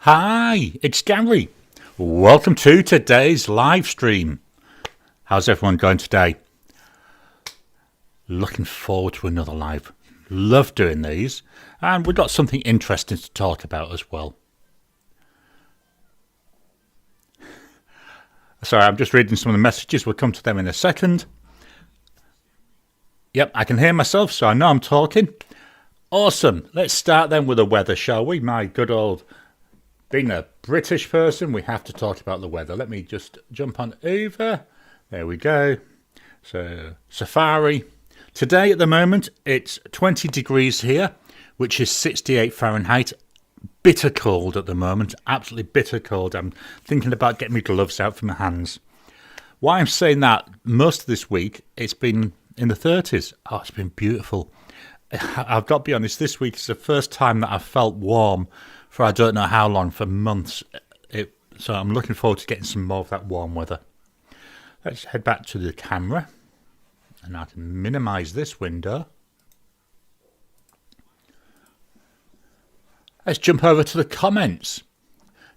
Hi, it's Garry. Welcome to today's live stream. How's everyone going today? Looking forward to another live. Love doing these. And we've got something interesting to talk about as well. Sorry, I'm just reading some of the messages. We'll come to them in a second. Yep, I can hear myself, so I know I'm talking. Awesome. Let's start then with the weather, shall we? My good old... Being a British person, we have to talk about the weather. Let me just jump on over. There we go. So, Safari. Today, at the moment, it's 20 degrees here, which is 68 Fahrenheit. Bitter cold at the moment. Absolutely bitter cold. I'm thinking about getting my gloves out for my hands. Why I'm saying that, most of this week, it's been in the 30s. Oh, it's been beautiful. I've got to be honest, this week is the first time that I've felt warm for I don't know how long, for months. So I'm looking forward to getting some more of that warm weather. Let's head back to the camera. And I can minimise this window. Let's jump over to the comments.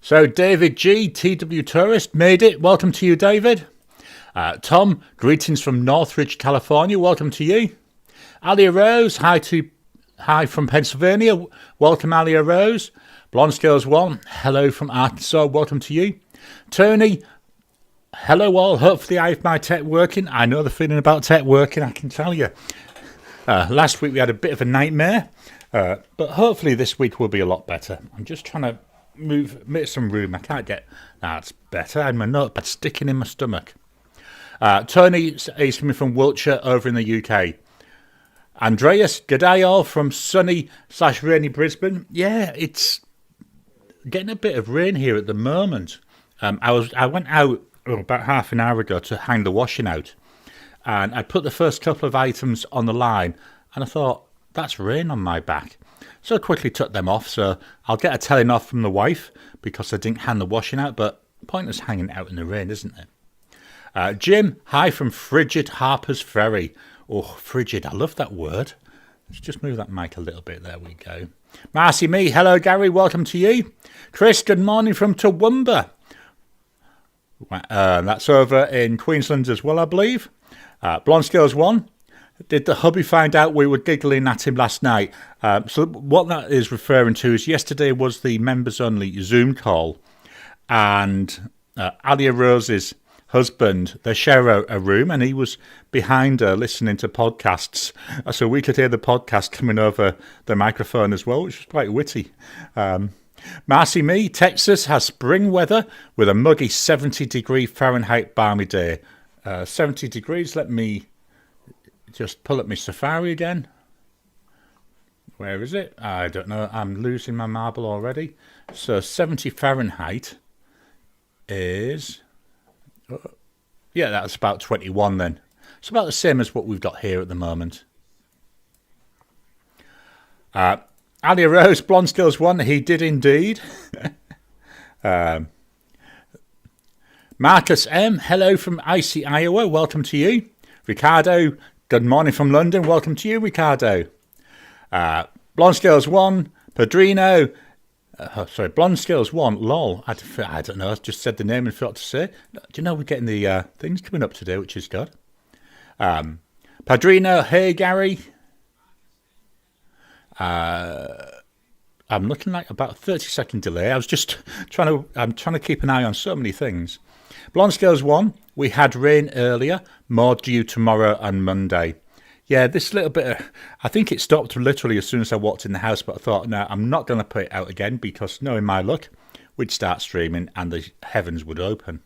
So David G, TW Tourist, made it. Welcome to you, David. Tom, greetings from Northridge, California. Welcome to you. Alia Rose, hi from Pennsylvania. Welcome, Alia Rose. Blonde Scales 1, hello from Arkansas, welcome to you. Tony, hello all, hopefully I have my tech working. I know the feeling about tech working, I can tell you. Last week we had a bit of a nightmare, but hopefully this week will be a lot better. I'm just trying to make some room. I can't get, that's better. I had my notepad sticking in my stomach. Tony is coming from Wiltshire over in the UK. Andreas, g'day all from sunny/rainy Brisbane. Yeah, it's getting a bit of rain here at the moment. I went out about half an hour ago to hang the washing out, and I put the first couple of items on the line, and I thought, that's rain on my back. So I quickly took them off, so I'll get a telling off from the wife because I didn't hang the washing out, but pointless hanging out in the rain, isn't it? Jim, hi from frigid Harper's Ferry. Oh, frigid, I love that word. Let's just move that mic a little bit. There we go. Marcy Me, hello Gary, welcome to you. Chris, good morning from Toowoomba. That's over in Queensland as well, I believe. Blonde Scales 1, did the hubby find out we were giggling at him last night? So what that is referring to is yesterday was the members only Zoom call, and Alia Rose's husband, they share a room, and he was behind her listening to podcasts, so we could hear the podcast coming over the microphone as well, which was quite witty. Marcy Me, Texas has spring weather with a muggy 70 degree Fahrenheit balmy day. 70 degrees, let me just pull up my Safari again. Where is it? I don't know, I'm losing my marble already. So 70 Fahrenheit is... yeah, that's about 21 then. It's about the same as what we've got here at the moment. Alia Rose, Blonde Skills 1, he did indeed. Marcus M, hello from icy Iowa, welcome to you. Ricardo, good morning from London, welcome to you, Ricardo. Blonde Skills 1, Padrino, Blonde Scales 1, lol. I don't know, I just said the name and forgot to say. Do you know we're getting the things coming up today, which is good. Padrino, hey Gary. I'm looking like about a 30-second delay. I was just trying to keep an eye on so many things. Blonde Scales 1, we had rain earlier, more due tomorrow and Monday. Yeah, this little bit I think it stopped literally as soon as I walked in the house, but I thought, no, I'm not going to put it out again because knowing my luck, we'd start streaming and the heavens would open.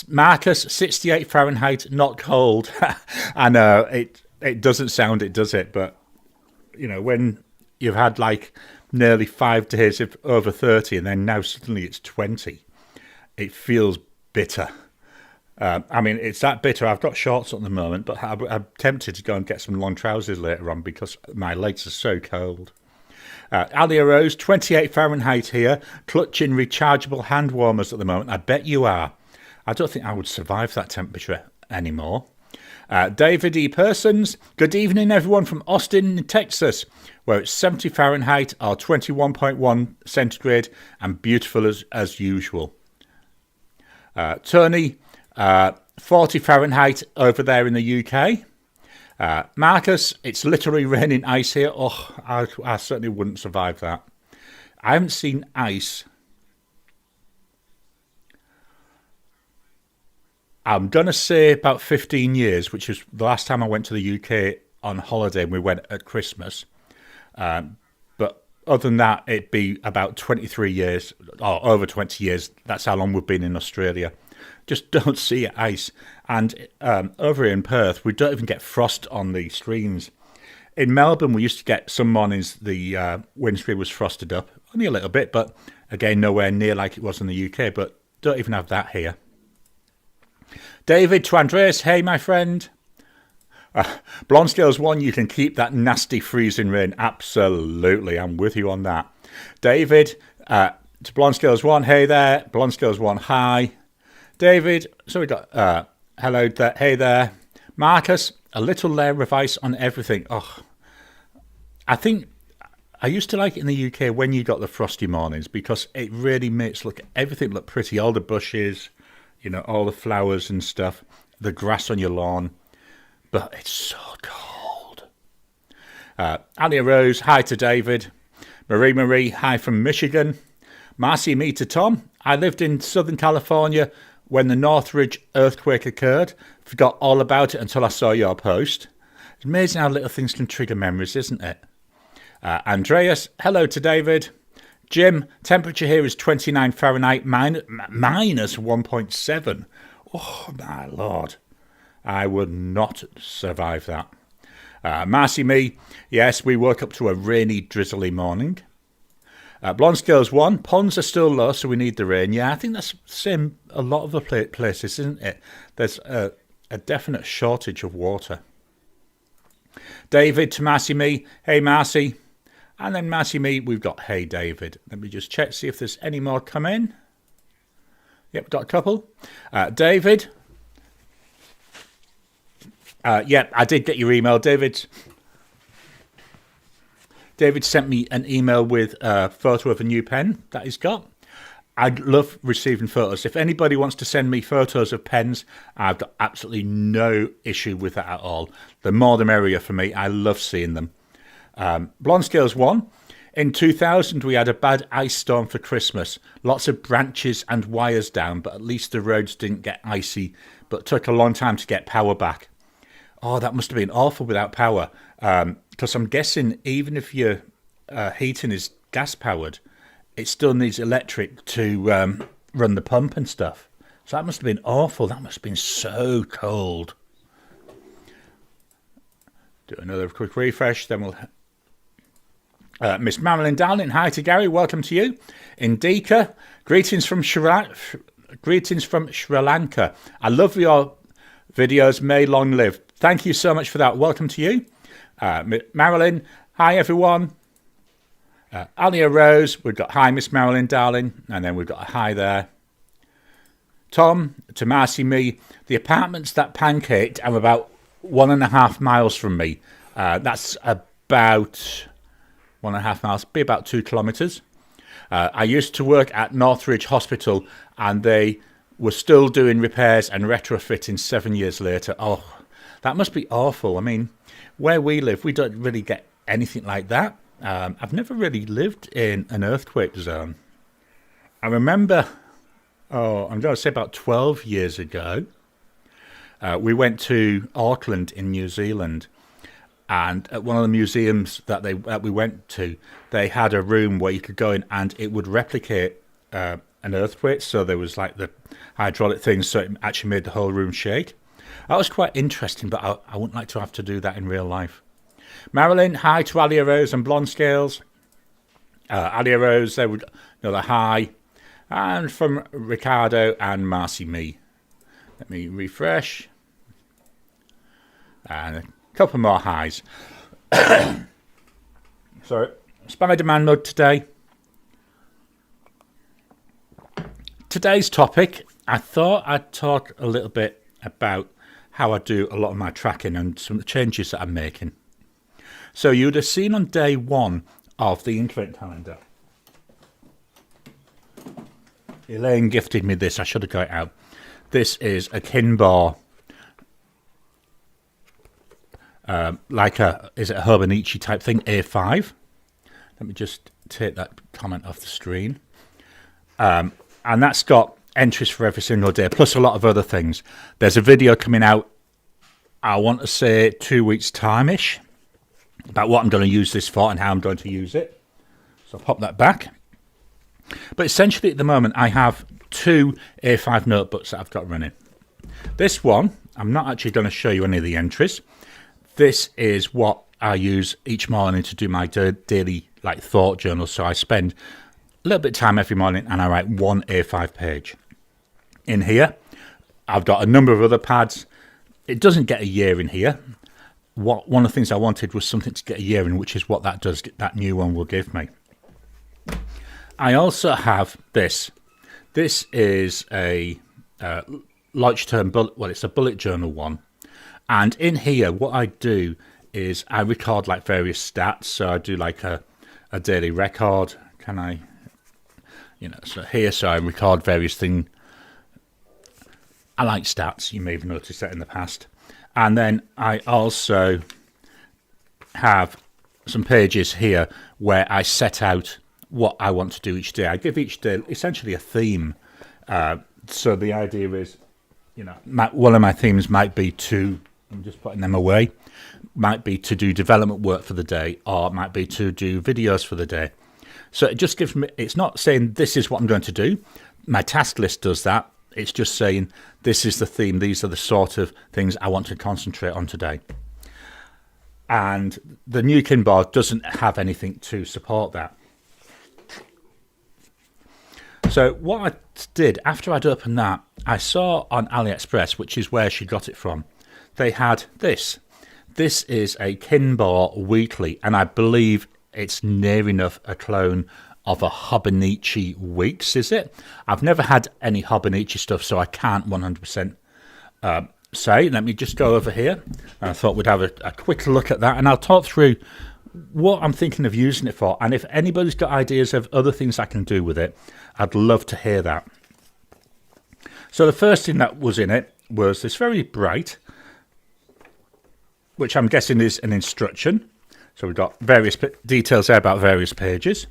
Marcus, 68 Fahrenheit, not cold. I know, it doesn't sound it, does it? But, you know, when you've had like nearly 5 days of over 30 and then now suddenly it's 20, it feels bitter. I mean, it's that bitter. I've got shorts at the moment, but I'm tempted to go and get some long trousers later on because my legs are so cold. Alia Rose, 28 Fahrenheit here, clutching rechargeable hand warmers at the moment. I bet you are. I don't think I would survive that temperature anymore. David E. Persons, good evening everyone from Austin, Texas, where it's 70 Fahrenheit or 21.1 centigrade and beautiful as usual. Tony, 40 Fahrenheit over there in the UK. Marcus, it's literally raining ice here. Oh, I certainly wouldn't survive that. I haven't seen ice. I'm going to say about 15 years, which is the last time I went to the UK on holiday, and we went at Christmas. But other than that, it'd be about 23 years, or over 20 years. That's how long we've been in Australia. Just don't see ice. And over here in Perth, we don't even get frost on the streams. In Melbourne, we used to get some mornings the windscreen was frosted up. Only a little bit, but again, nowhere near like it was in the UK. But don't even have that here. David to Andreas, hey my friend. Blonde Scales 1, you can keep that nasty freezing rain. Absolutely, I'm with you on that. David to Blonde Scales 1, hey there. Blonde Scales 1, hi. David, so we got hello there, hey there. Marcus, a little layer of ice on everything. Oh, I think I used to like it in the UK when you got the frosty mornings because it really makes everything look pretty. All the bushes, you know, all the flowers and stuff, the grass on your lawn. But it's so cold. Alia Rose, hi to David. Marie, hi from Michigan. Marcy, me to Tom. I lived in Southern California when the Northridge earthquake occurred. Forgot all about it until I saw your post. It's amazing how little things can trigger memories, isn't it? Andreas, hello to David. Jim, temperature here is 29 Fahrenheit minus 1.7. Oh, my Lord. I would not survive that. Marcy, me, yes, we woke up to a rainy, drizzly morning. Blonde Scales 1, ponds are still low, so we need the rain. Yeah, I think that's the same a lot of the places, isn't it? There's a definite shortage of water. David to Marcy, me, hey Marcy. And then Marcy, me, we've got hey David. Let me just check, see if there's any more come in. Yep, we've got a couple. David. Yeah, I did get your email, David. David sent me an email with a photo of a new pen that he's got. I love receiving photos. If anybody wants to send me photos of pens, I've got absolutely no issue with that at all. The more the merrier for me. I love seeing them. Blonde Scales 1. In 2000, we had a bad ice storm for Christmas. Lots of branches and wires down, but at least the roads didn't get icy, but took a long time to get power back. Oh, that must have been awful without power. Because I'm guessing even if your heating is gas-powered, it still needs electric to run the pump and stuff. So that must have been awful. That must have been so cold. Do another quick refresh, then we'll... Miss Marilyn Darling, hi to Garry, welcome to you. Indika, greetings from Sri Lanka. I love your videos, may long live. Thank you so much for that. Welcome to you. Marilyn, hi everyone. Alia Rose, we've got hi Miss Marilyn Darling, and then we've got a hi there. Tom, to Marcy, me, the apartments that pancaked are about 1.5 miles from me. That's about 1.5 miles, be about 2 kilometres. I used to work at Northridge Hospital and they were still doing repairs and retrofitting 7 years later. Oh, that must be awful. I mean, where we live, we don't really get anything like that. I've never really lived in an earthquake zone. I remember, I'm going to say about 12 years ago, we went to Auckland in New Zealand. And at one of the museums that we went to, they had a room where you could go in and it would replicate an earthquake. So there was like the hydraulic things, so it actually made the whole room shake. That was quite interesting, but I wouldn't like to have to do that in real life. Marilyn, hi to Alia Rose and Blonde Scales. Alia Rose, there we go, another hi. And from Ricardo and Marcy Me. Let me refresh. And a couple more highs. So, Spider-Man mode today. Today's topic, I thought I'd talk a little bit about how I do a lot of my tracking and some of the changes that I'm making. So you'd have seen on day 1 of the Inklink calendar, Elaine gifted me this. I should have got it out. This is a Kinbar, is it a Hobonichi type thing, A5. Let me just take that comment off the screen. And that's got entries for every single day, plus a lot of other things. There's a video coming out, I want to say 2 weeks' time-ish, about what I'm going to use this for and how I'm going to use it. So I'll pop that back. But essentially at the moment I have 2 A5 notebooks that I've got running. This one, I'm not actually going to show you any of the entries. This is what I use each morning to do my daily thought journal. So I spend a little bit of time every morning and I write 1 A5 page. In here, I've got a number of other pads. It doesn't get a year in here. One of the things I wanted was something to get a year in, which is what that does. That new one will give me. I also have this. This is a Leuchtturm bullet. Well, it's a bullet journal one. And in here, what I do is I record various stats. So I do a daily record. Can I, so here, so I record various things. I like stats. You may have noticed that in the past. And then I also have some pages here where I set out what I want to do each day. I give each day essentially a theme. So the idea is, one of my themes might be to, I'm just putting them away, might be to do development work for the day, or it might be to do videos for the day. So it just gives me, it's not saying this is what I'm going to do. My task list does that. It's just saying this is the theme. These are the sort of things I want to concentrate on today. And the new Kinbar doesn't have anything to support that. So what I did after I'd opened that, I saw on AliExpress, which is where she got it from, they had this. This is a Kinbar Weekly, and I believe it's near enough a clone of a Hobonichi Weeks, is it? I've never had any Hobonichi stuff, so I can't 100% say. Let me just go over here. I thought we'd have a quick look at that, and I'll talk through what I'm thinking of using it for. And if anybody's got ideas of other things I can do with it, I'd love to hear that. So the first thing that was in it was this very bright, which I'm guessing is an instruction. So we've got various details there about various pages.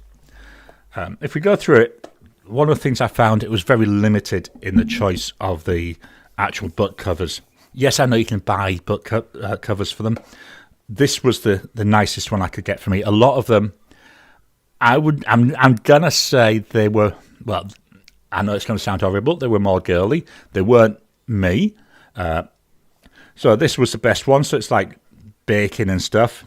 If we go through it, one of the things I found, it was very limited in the choice of the actual book covers. Yes, I know you can buy book covers for them. This was the nicest one I could get for me. A lot of them, I'm gonna say they were, well, I know it's going to sound horrible, they were more girly. They weren't me. So this was the best one. So it's like baking and stuff.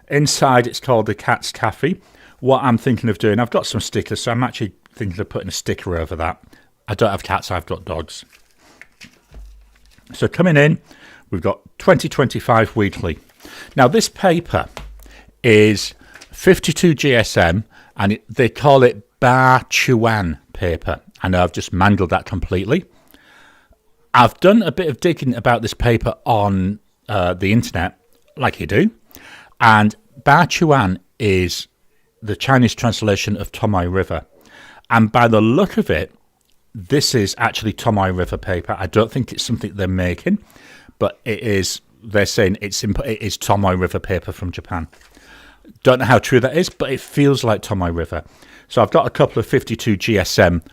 Inside, it's called the Cat's Cafe. What I'm thinking of doing, I've got some stickers, so I'm actually thinking of putting a sticker over that. I don't have cats, I've got dogs. So coming in, we've got 2025 Weekly. Now this paper is 52 GSM, and they call it Ba Chuan paper. I know I've just mangled that completely. I've done a bit of digging about this paper on the internet, like you do, and Ba Chuan is the Chinese translation of Tomoe River. And by the look of it, this is actually Tomoe River paper. I don't think it's something they're making, but it is, they're saying it is Tomoe River paper from Japan. Don't know how true that is, but it feels like Tomoe River. So I've got a couple of 52 GSM,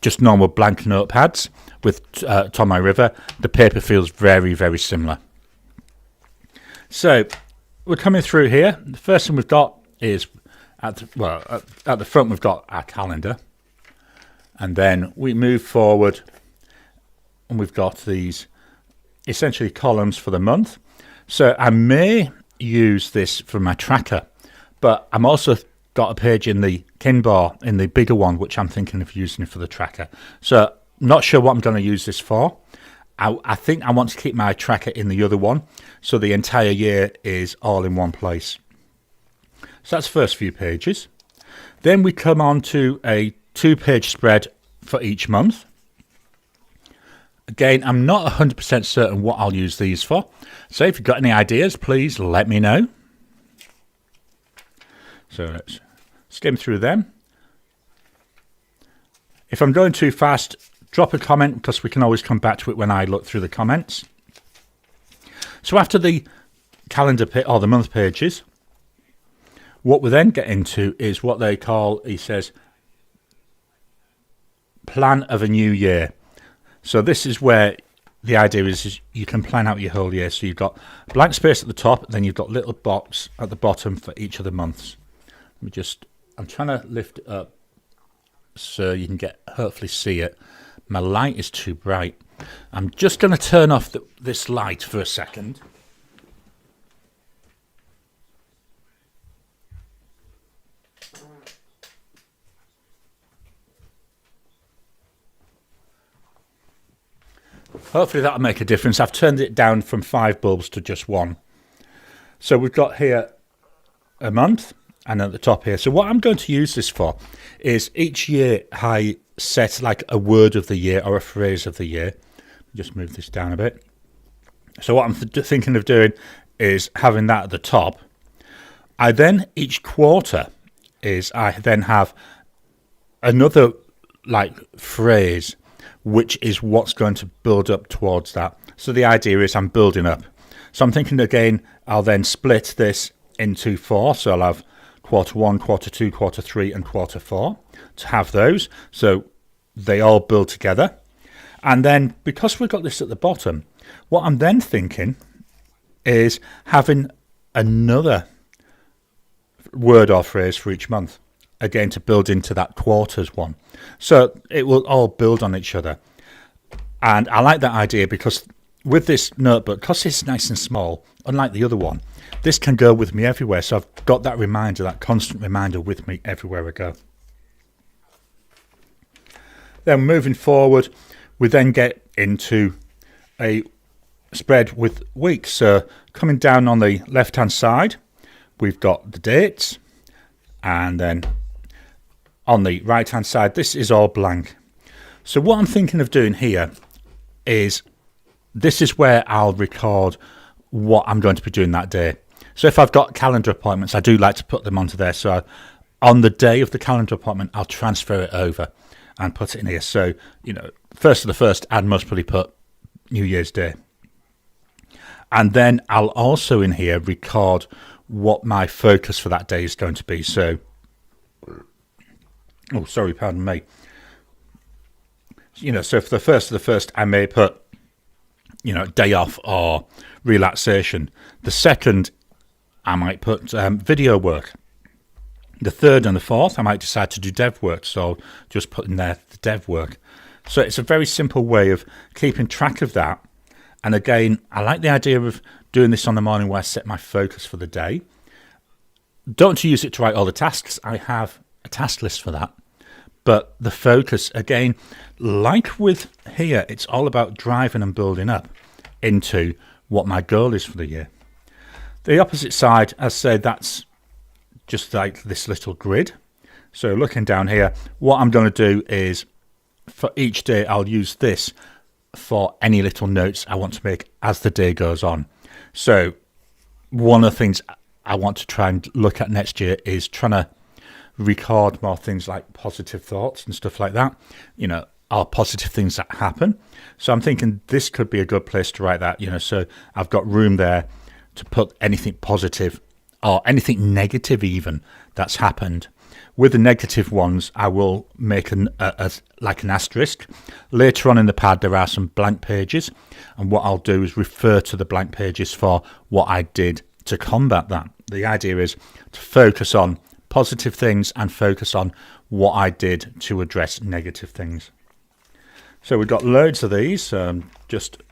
just normal blank notepads with Tomoe River. The paper feels very, very similar. So we're coming through here. The first thing we've got is at the front we've got our calendar, and then we move forward and we've got these essentially columns for the month. So I may use this for my tracker, but I'm also got a page in the Kinbar, in the bigger one, which I'm thinking of using for the tracker. So not sure what I'm going to use this for. I think I want to keep my tracker in the other one, so the entire year is all in one place. So that's the first few pages. Then we come on to a 2-page spread for each month. Again, I'm not 100% certain what I'll use these for. So if you've got any ideas, please let me know. So let's skim through them. If I'm going too fast, drop a comment because we can always come back to it when I look through the comments. So after the calendar or the month pages, what we then get into is what they call, he says, plan of a new year. So this is where the idea is you can plan out your whole year. So you've got blank space at the top, then you've got little box at the bottom for each of the months. I'm trying to lift it up so you can hopefully see it. My light is too bright. I'm just going to turn off this light for a second. Hopefully that'll make a difference. I've turned it down from 5 bulbs to just 1. So we've got here a month and at the top here. So what I'm going to use this for is each year I set like a word of the year or a phrase of the year. Just move this down a bit. So what I'm thinking of doing is having that at the top. I then, each quarter, I then have another like phrase which is what's going to build up towards that. So the idea is I'm building up. So I'm thinking again, I'll then split this into 4. So I'll have quarter 1, quarter 2, quarter 3 and quarter 4 to have those. So they all build together. And then because we've got this at the bottom, what I'm then thinking is having another word or phrase for each month. Again, to build into that quarters one. So it will all build on each other. And I like that idea because with this notebook, because it's nice and small, unlike the other one, this can go with me everywhere. So I've got that reminder, that constant reminder with me everywhere I go. Then moving forward, we then get into a spread with weeks. So coming down on the left-hand side, we've got the dates. And then on the right hand side, this is all blank. So what I'm thinking of doing here is this is where I'll record what I'm going to be doing that day. So if I've got calendar appointments, I do like to put them onto there. So on the day of the calendar appointment, I'll transfer it over and put it in here. So, you know, first of the first, I'd most probably put New Year's Day. And then I'll also in here record what my focus for that day is going to be. So, oh, sorry, pardon me. You know, so for the first of the first, I may put, you know, day off or relaxation. The second, I might put video work. The third and the fourth, I might decide to do dev work. So just put in there the dev work. So it's a very simple way of keeping track of that. And again, I like the idea of doing this on the morning where I set my focus for the day. Don't use it to write all the tasks. I have a task list for that. But the focus, again, like with here, it's all about driving and building up into what my goal is for the year. The opposite side, as I say, that's just like this little grid. So looking down here, what I'm going to do is for each day, I'll use this for any little notes I want to make as the day goes on. So one of the things I want to try and look at next year is trying to record more things like positive thoughts and stuff like that, you know, are positive things that happen. So I'm thinking this could be a good place to write that, you know, so I've got room there to put anything positive or anything negative even that's happened. With the negative ones, I will make like an asterisk. Later on in the pad, there are some blank pages. And what I'll do is refer to the blank pages for what I did to combat that. The idea is to focus on positive things and focus on what I did to address negative things. So we've got loads of these. Just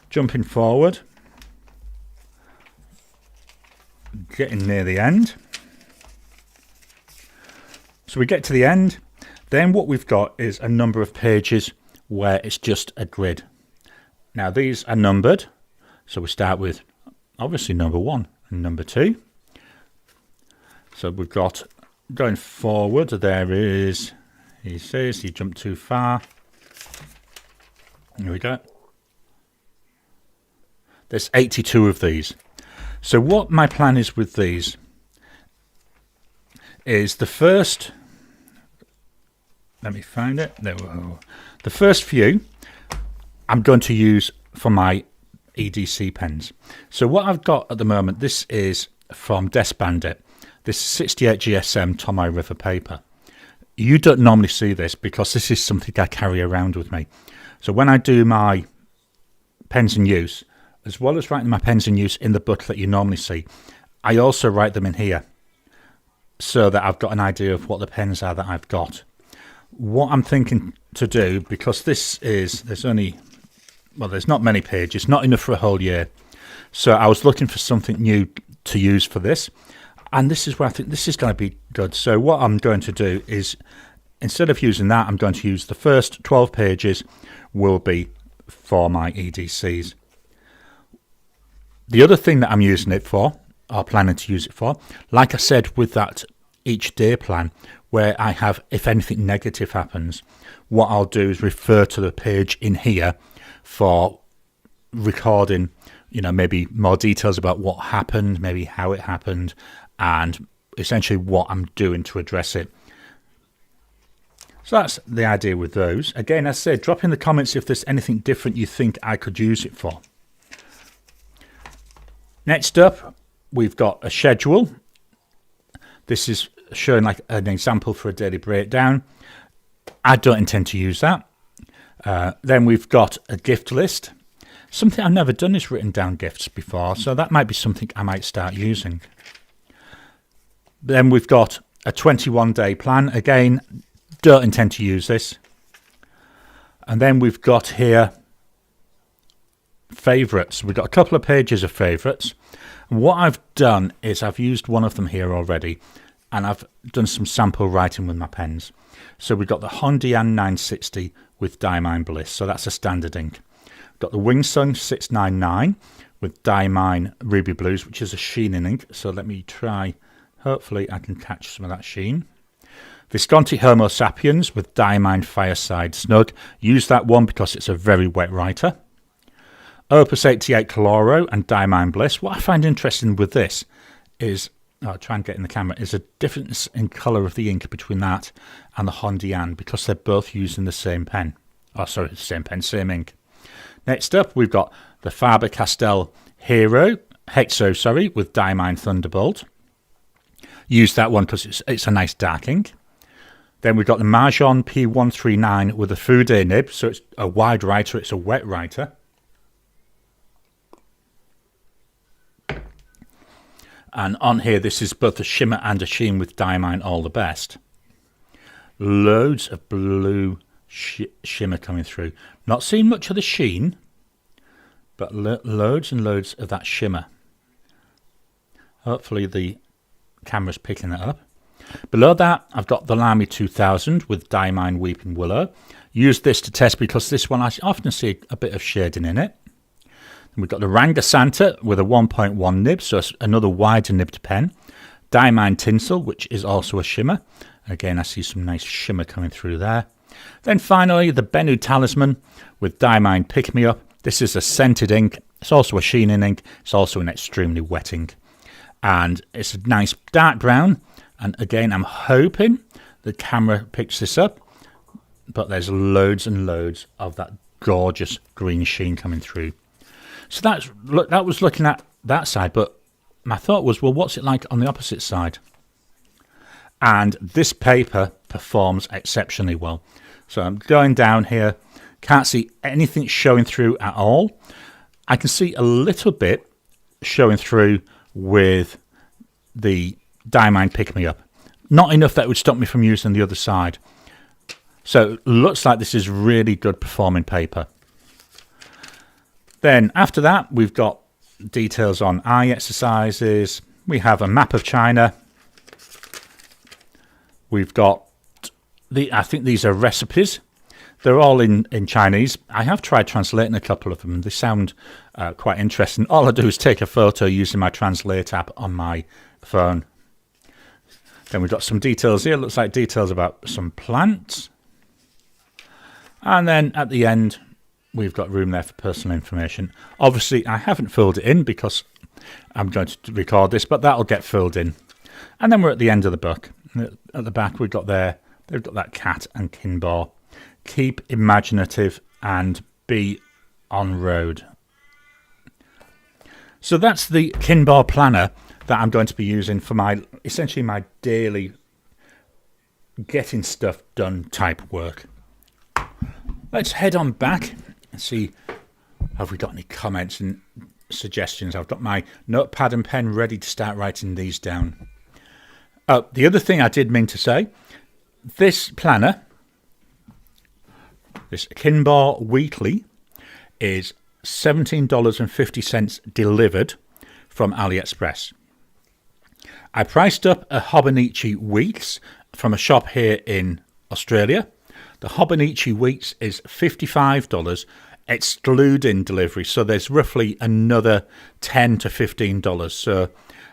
jumping forward. Getting near the end. So we get to the end, then what we've got is a number of pages where it's just a grid. Now these are numbered, so we start with obviously number 1 and number 2. So we've got going forward, there is, he says he jumped too far. Here we go. There's 82 of these. So what my plan is with these is the first, let me find it, there we go. The first few I'm going to use for my EDC pens. So what I've got at the moment, this is from Desk Bandit. This is 68 GSM Tomoe River paper. You don't normally see this because this is something I carry around with me. So when I do my pens in use, as well as writing my pens in use in the booklet you normally see, I also write them in here so that I've got an idea of what the pens are that I've got. What I'm thinking to do, because this is, there's not many pages, not enough for a whole year. So I was looking for something new to use for this. And this is where I think this is going to be good. So what I'm going to do is, instead of using that, I'm going to use the first 12 pages will be for my EDCs. The other thing that I'm using it for, or planning to use it for, like I said with that each day plan, where I have, if anything negative happens, what I'll do is refer to the page in here for recording, maybe more details about what happened, maybe how it happened, and essentially what I'm doing to address it. So that's the idea with those. Again, as I said, drop in the comments if there's anything different you think I could use it for. Next up, we've got a schedule. This is showing like an example for a daily breakdown. I don't intend to use that. Then we've got a gift list. Something I've never done is written down gifts before, so that might be something I might start using. Then we've got a 21-day plan. Again, don't intend to use this. And then we've got here favourites. We've got a couple of pages of favourites. What I've done is I've used one of them here already, and I've done some sample writing with my pens. So we've got the Hondian 960 with Diamine Bliss. So that's a standard ink. We've got the Wingsung 699 with Diamine Ruby Blues, which is a sheening ink. So let me try. Hopefully I can catch some of that sheen. Visconti Homo Sapiens with Diamine Fireside Snug. Use that one because it's a very wet writer. Opus 88 Chloro and Diamine Bliss. What I find interesting with this is, I'll try and get in the camera, is a difference in colour of the ink between that and the Hondian, because they're both using the same pen. Oh, sorry, the same pen, same ink. Next up, we've got the Faber-Castell Hero, Hexo, with Diamine Thunderbolt. Use that one because it's a nice dark ink. Then we've got the Marjon P139 with a Fude nib, so it's a wide writer, it's a wet writer. And on here, this is both a shimmer and a sheen with Diamine All the Best. Loads of blue shimmer coming through. Not seeing much of the sheen, but loads and loads of that shimmer. Hopefully the camera's picking that up. Below that, I've got the Lamy 2000 with Diamine Weeping Willow. Use this to test because this one I often see a bit of shading in it. We've got the Ranga Santa with a 1.1 nib, so it's another wider nibbed pen. Diamine Tinsel, which is also a shimmer. Again, I see some nice shimmer coming through there. Then finally, the Bennu Talisman with Diamine Pick Me Up. This is a scented ink. It's also a sheening ink. It's also an extremely wet ink. And it's a nice dark brown. And again, I'm hoping the camera picks this up. But there's loads and loads of that gorgeous green sheen coming through. So that was looking at that side, but my thought was, well, what's it like on the opposite side? And this paper performs exceptionally well. So I'm going down here, can't see anything showing through at all. I can see a little bit showing through with the Diamine Pick Me Up. Not enough that would stop me from using the other side. So it looks like this is really good performing paper. Then after that, we've got details on eye exercises. We have a map of China. We've got, I think these are recipes. They're all in Chinese. I have tried translating a couple of them. They sound quite interesting. All I do is take a photo using my Translate app on my phone. Then we've got some details here. Looks like details about some plants. And then at the end, we've got room there for personal information. Obviously, I haven't filled it in because I'm going to record this, but that'll get filled in. And then we're at the end of the book. At the back, they've got that cat and Kinbar. Keep imaginative and be on road. So that's the Kinbar planner that I'm going to be using for essentially my daily getting stuff done type work. Let's head on back and see, have we got any comments and suggestions? I've got my notepad and pen ready to start writing these down. The other thing I did mean to say, this planner, this Kinbar Weekly, is $17.50 delivered from AliExpress. I priced up a Hobonichi Weeks from a shop here in Australia. The Hobonichi Weeks is $55 excluding delivery, so there's roughly another $10 to $15. So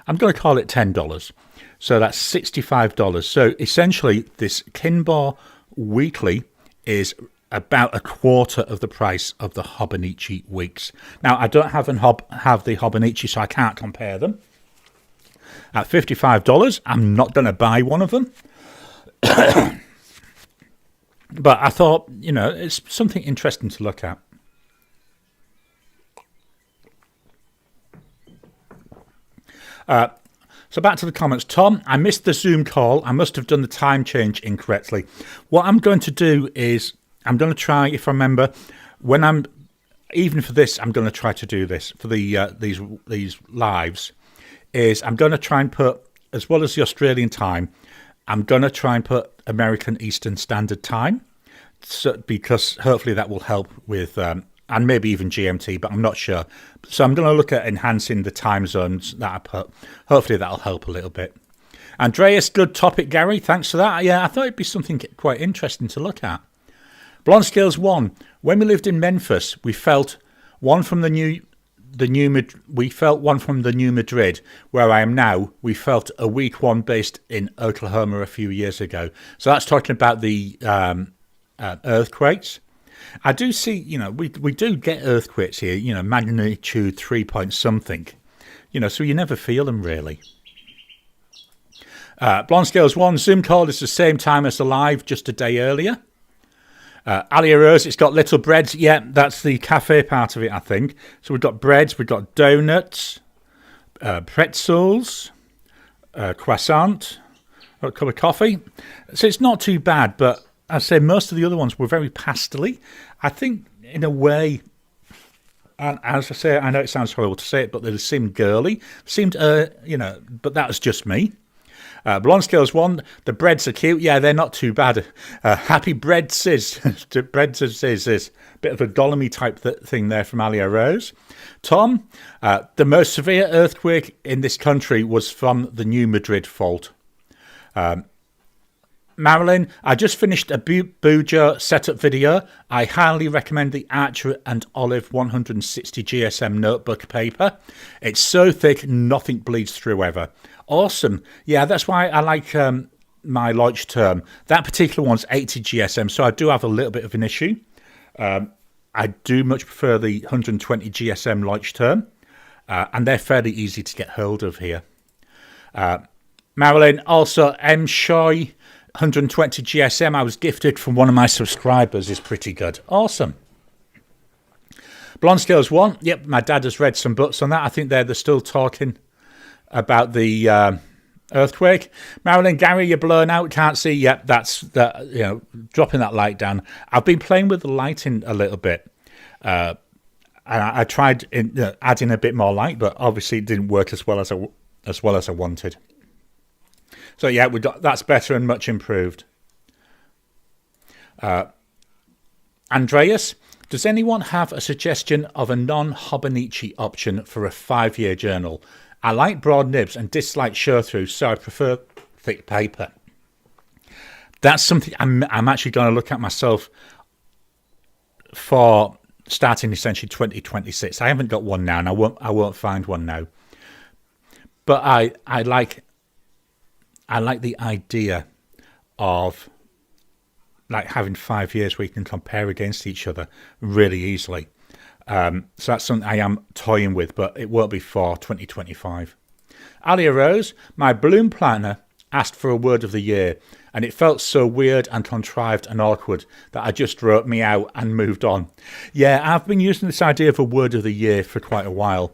I'm going to call it $10. So that's $65. So essentially, this Kinbar Weekly is about a quarter of the price of the Hobonichi Weeks. Now, I don't have the Hobonichi, so I can't compare them. At $55, I'm not going to buy one of them. But I thought, it's something interesting to look at. So back to the comments. Tom, I missed the Zoom call. I must have done the time change incorrectly. What I'm going to do is, I'm going to try, if I remember, even for this, I'm going to try to do this for these lives, is I'm going to try and put, as well as the Australian time, I'm going to try and put American Eastern Standard Time, because hopefully that will help with, and maybe even GMT, but I'm not sure. So I'm going to look at enhancing the time zones that I put. Hopefully that'll help a little bit. Andreas, good topic, Gary. Thanks for that. Yeah, I thought it'd be something quite interesting to look at. Blonde Scales 1. When we lived in Memphis, we felt one from the new Madrid, where I am now. We felt a weak one based in Oklahoma a few years ago. So that's talking about the earthquakes. I do see, we do get earthquakes here, magnitude 3 point something, so you never feel them really. Blonde Scales 1, Zoom call is the same time as the live, just a day earlier. Alia Rose, it's got little breads. Yeah, that's the cafe part of it, I think. So we've got breads, we've got donuts, pretzels, croissant, a cup of coffee. So it's not too bad, but I say most of the other ones were very pastel-y. I think, in a way, and as I say, I know it sounds horrible to say it, but they seemed girly. Seemed, but that was just me. Blonde Scales 1, the breads are cute. Yeah, they're not too bad. Happy bread sis. Bread sis is bit of a Dolomie type thing there from Alia Rose. Tom, the most severe earthquake in this country was from the New Madrid fault. Marilyn, I just finished a Buja setup video. I highly recommend the Archer and Olive 160 GSM notebook paper. It's so thick, nothing bleeds through ever. Awesome. Yeah, that's why I like my Leuchtturm. That particular one's 80 GSM, so I do have a little bit of an issue. I do much prefer the 120 GSM Leuchtturm, and they're fairly easy to get hold of here. Marilyn, also M-Shoy 120 GSM I was gifted from one of my subscribers is pretty good. Awesome. Blonde Scales 1. Yep, my dad has read some books on that. I think they're still talking about the earthquake. Marilyn, Gary, you're blown out. Can't see. Yep, that's that. Dropping that light down. I've been playing with the lighting a little bit. And I tried adding a bit more light, but obviously it didn't work as well as I wanted. So yeah, that's better and much improved. Andreas, does anyone have a suggestion of a non-Hobonichi option for a 5-year journal? I like broad nibs and dislike show-throughs, so I prefer thick paper. That's something I'm actually going to look at myself for starting essentially 2026. I haven't got one now, and I won't find one now. But I like the idea of like having 5 years where you can compare against each other really easily. So that's something I am toying with, but it won't be for 2025. Alia Rose, my balloon planner asked for a word of the year, and it felt so weird and contrived and awkward that I just wrote me out and moved on. Yeah, I've been using this idea of a word of the year for quite a while.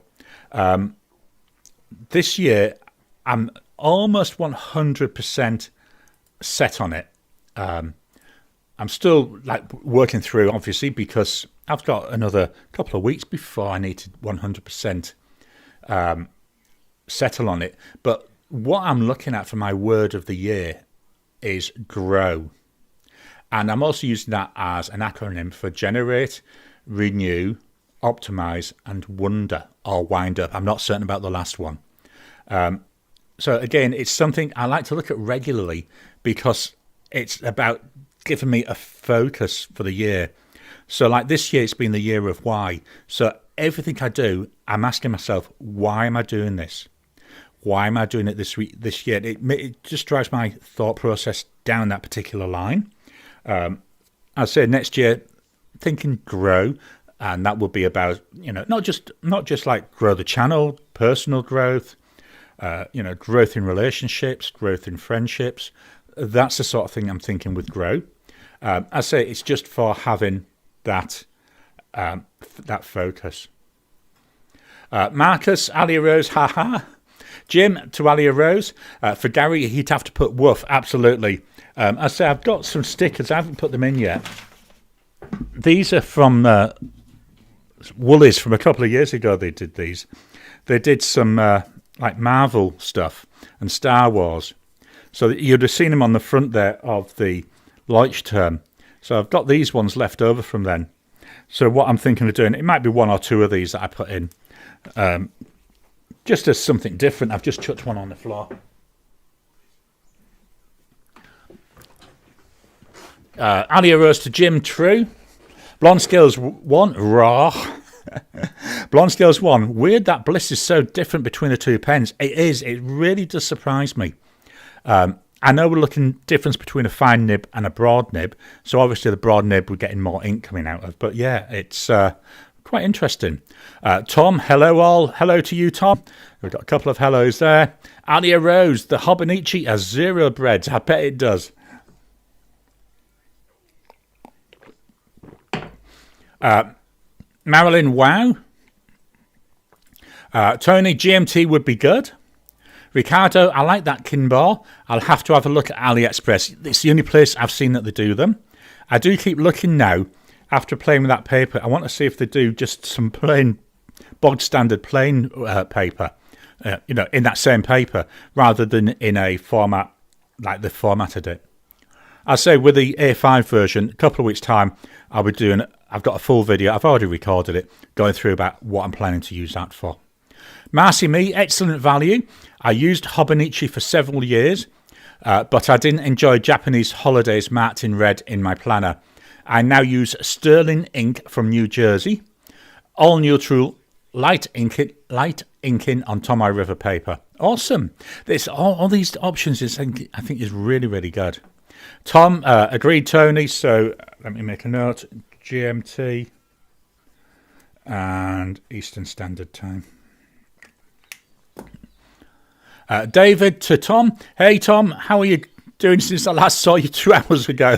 This year, I'm almost 100% set on it. I'm still like working through, obviously, because I've got another couple of weeks before I need to 100% settle on it. But what I'm looking at for my word of the year is grow. And I'm also using that as an acronym for generate, renew, optimize, and wonder, or wind up. I'm not certain about the last one. So again, it's something I like to look at regularly because it's about giving me a focus for the year. So like this year, it's been the year of why. So everything I do, I'm asking myself, why am I doing this? Why am I doing it this year? It just drives my thought process down that particular line. I'd say next year, thinking grow, and that would be about, not just like grow the channel, personal growth, growth in relationships, growth in friendships. That's the sort of thing I'm thinking with grow. I say it's just for having that focus. Marcus, Alia Rose, haha. Jim to Alia Rose. For Garry, he'd have to put woof, absolutely. I say I've got some stickers, I haven't put them in yet. These are from Woolies from a couple of years ago. They did these. They did some like Marvel stuff and Star Wars. So you'd have seen them on the front there of the Leuchtturm. So I've got these ones left over from then. So what I'm thinking of doing, it might be one or two of these that I put in. Just as something different. I've just chucked one on the floor. Alia Rose to Jim, true. Blonde Skills 1, raw. Blonde Skills 1, weird that bliss is so different between the two pens. It is. It really does surprise me. I know we're looking difference between a fine nib and a broad nib. So obviously the broad nib we're getting more ink coming out of. But yeah, it's quite interesting. Tom, hello all. Hello to you, Tom. We've got a couple of hellos there. Alia Rose, the Hobonichi has zero breads. I bet it does. Marilyn, wow. Tony, GMT would be good. Ricardo, I like that Kinbar. I'll have to have a look at AliExpress. It's the only place I've seen that they do them. I do keep looking now. After playing with that paper, I want to see if they do just some plain, bog standard plain paper, in that same paper, rather than in a format like they formatted it. I say with the A5 version, a couple of weeks' time, I'll be doing. I've got a full video. I've already recorded it, going through about what I'm planning to use that for. Marcy Me, excellent value. I used Hobonichi for several years, but I didn't enjoy Japanese Holidays marked in red in my planner. I now use Sterling ink from New Jersey, all neutral, light inking on Tomoe River paper. Awesome! This all these options I think is really, really good. Tom, agreed, Tony. So let me make a note. GMT and Eastern Standard Time. David to Tom. Hey Tom, how are you doing since I last saw you 2 hours ago?